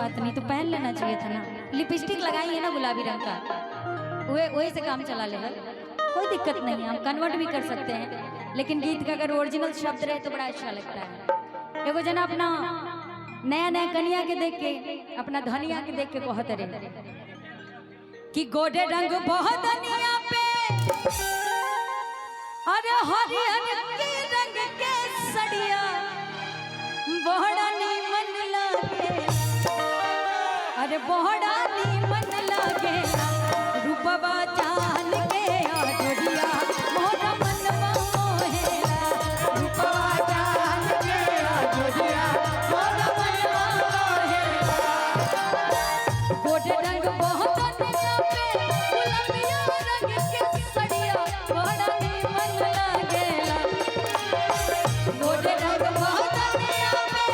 बात नहीं, तो पहन लेना चाहिए था ना। लिपस्टिक लगाई है ना गुलाबी रंग का, वही से काम चला लेगा, कोई दिक्कत नहीं है, हम कन्वर्ट भी कर सकते हैं। लेकिन गीत का अगर ओरिजिनल शब्द रहे तो बड़ा अच्छा लगता है। एगो जना अपना नया नया कनिया के देख के, अपना धनिया के देख के कहत रहे कि गोडे रंग बहुत धनिया पे, अरे हरियर के रंग के सड़िया बड़ा नीमन लागे, अरे बड़ा नीमन लागे, रूपवा चांद के आजोरिया मोरा मनवा मोहेला, रूपवा चांद के आजोरिया मोरा मनवा मोहेला। गोडे रंग बहुत धनिया पे, गुलाबिया रंग के सड़िया बड़ा नीमन लागेला। गोडे रंग बहुत धनिया पे,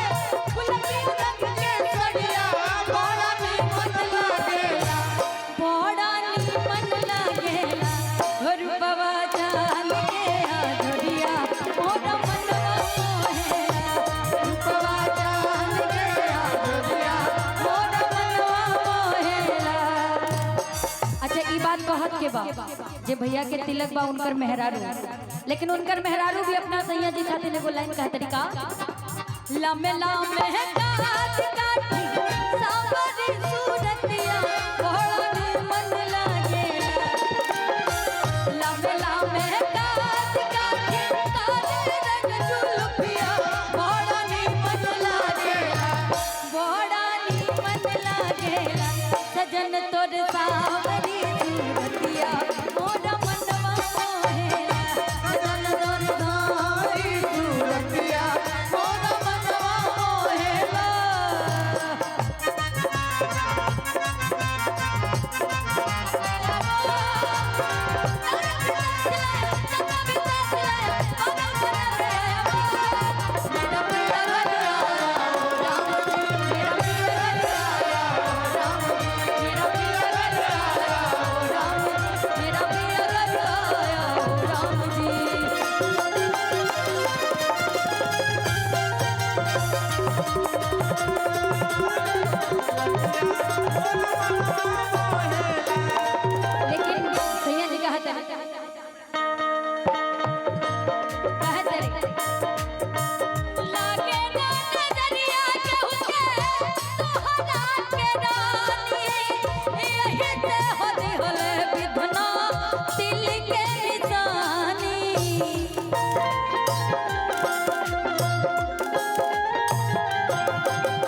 गुलाबिया रंग के सड़िया बड़ा नीमन लागेला, बड़ा नीमन लागेला, रूपवा चांद के आजोरिया मोरा मनवा मोहेला, रूपवा चांद के आजोरिया मोरा मनवा मोहेला। अच्छा ई बात कहत के बा जे भैया के तिलक बा उनकर मेहरारू, लेकिन उनकर मेहरारू भी अपना सैया जी खातिर एगो लाइन कह तरीका, लमे लमे काट काटी सावरी सूरतिया बड़ा नीमन लागेला, लमे लमे काट काटी काले रंग जुल्फिया बड़ा नीमन लागेला, बड़ा नीमन लागेला, सजन तोर सावरी सूरतिया मोरा मनवा मोहेला, सजन तोर सावरी सूरतिया मोरा मनवा मोहेला। लेकिन सैया जी कहत लागे ना नजरिया केहू के तोहरा के रानी, यही से होली होले विधना दिल के निशानी।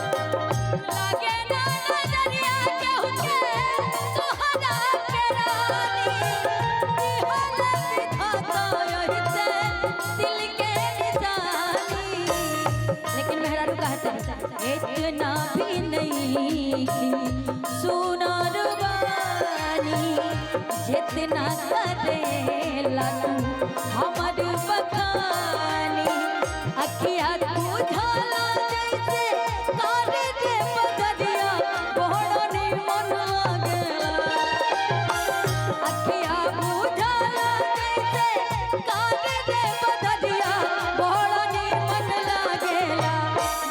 लागे ना नजरिया केहू के तोहरा के रानी, होले विधाता यही से दिल के निशानी। लेकिन मेहरारू कहता इतना भी नहीं कि सुनार बानी, जितना करेला तू हमर बखानी, अखिया तू झाला जैसे कारे के बदरिया बड़ा नीमन लागेला, अखिया बुझाला जैसे कारे के बदरिया बड़ा नीमन लागेला,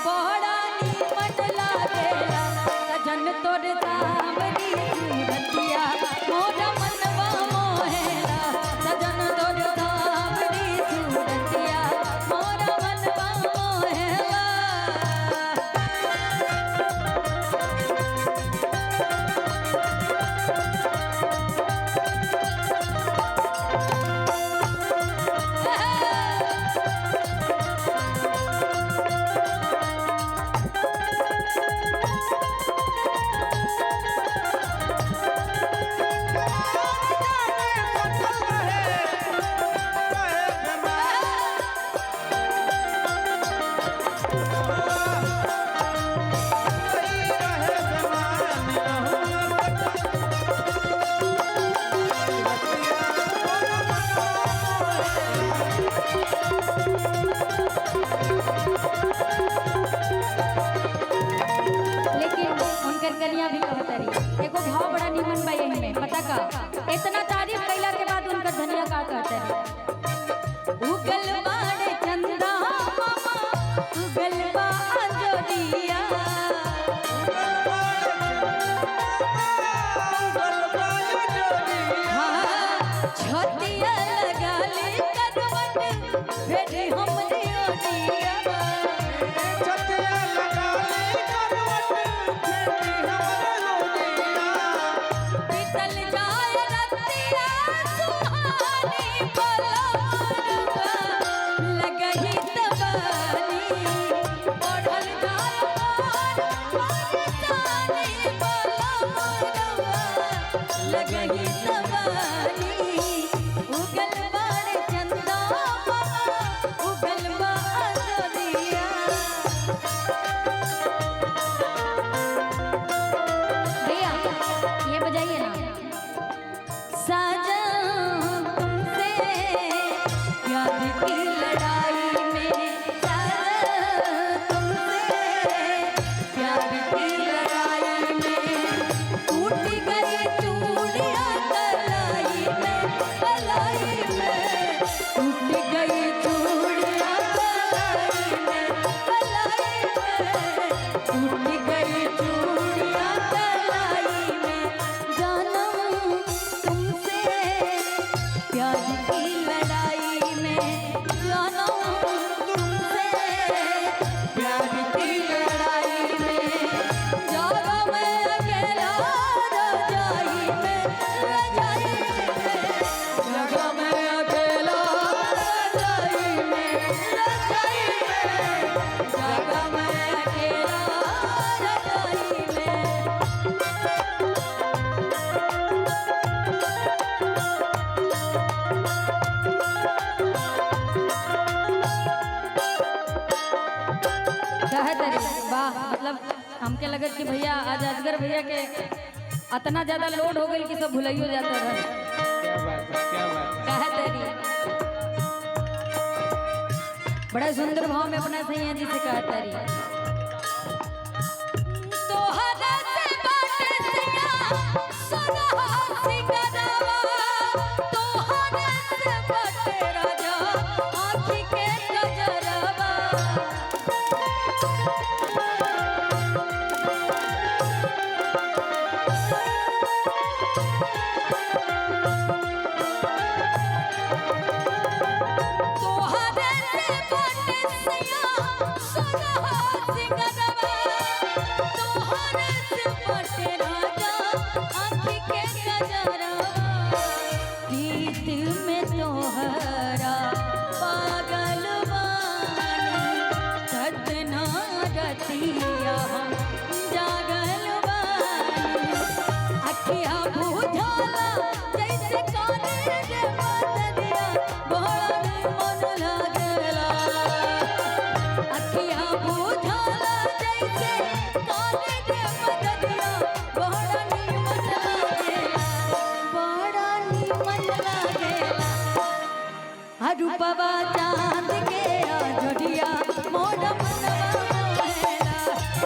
बड़ा नीमन लागेला, सजन तोर सावरी सूरतिया मोरा मनवा मोहेला, सजन तोर सावरी सूरतिया मोरा मनवा मोहेला। लेकिन उनकर कनिया भी कहत रही एगो भाव बड़ा निमन बा यही में, पता का इतना तारीफ कैला के बाद उनकर धनिया का कहते रही, उगल बाड़े चंदा मामा उगल बा अंजोरिया, बीतल जाए रतिया सुहानी पलमुआ लगही तबानी बढ़ल जाए पानी पलमुआ लगही तबानी उगल बाड़ चंदा उगल बादिया भैया ये बजाइए ना साजन तुमसे प्यार की लड़ाई में साजन तुमसे प्यार की लड़ाई में टूट गई चूड़ियां कलाई में टूट गई चूड़ियां कलाई में टूट गई चूड़ियां कलाई में जानम तुमसे प्यार की लड़ाई में जानम तुमसे प्यार की लड़ाई में जागा मैं अकेला रजाई में जागा मैं अकेला रजाई में जागा मैं अकेला रजाई में वाह मतलब हमके लगत कि भैया आज अजगर भैया के इतना ज्यादा लोड हो गई कि सब भुलाइयो जाता रहे क्या बात है, क्या बात है। कहे तेरी बड़ा सुंदर भाव में अपना सैया जी से कहा तेरी तोहरा से बाटे सैया सोना सिंगरवा तोहरा से बाटे राजा आँखी के गजरवा तोहरे से बाटे सैया सोना सिंगरवा तोहरे से बाटे राजा आँखी के गजरवा प्रीत में तोहरा पागल बानी सतना रतिया हम जागल बानी अखिया बुझाला जैसे काने रे बदरिया बड़ा मन लागला अखिया बुझाला जैसे काने रे बदरिया बड़ा मन लागेला रूपवा चांद के जोड़िया मोर मनवा मोहेला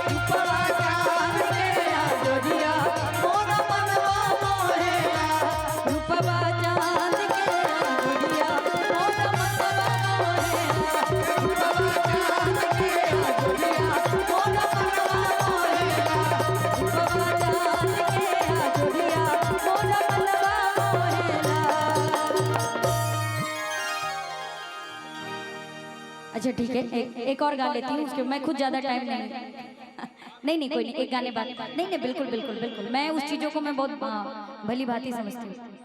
रूपवा चांद के जोड़िया मोर मनवा मोहेला रूपवा चांद के जोड़िया मोर मनवा मोहेला रूपवा चांद के जोड़िया मोर मनवा मोहेला रूपवा चांद के जोड़िया मोर मनवा मोहेला। अच्छा ठीक है एक और गा लेती हूँ उसके मैं खुद ज़्यादा टाइम नहीं नहीं कोई नहीं एक गाने बाद नहीं नहीं बिल्कुल बिल्कुल बिल्कुल मैं उस चीज़ों को मैं बहुत भली भांति समझती हूँ।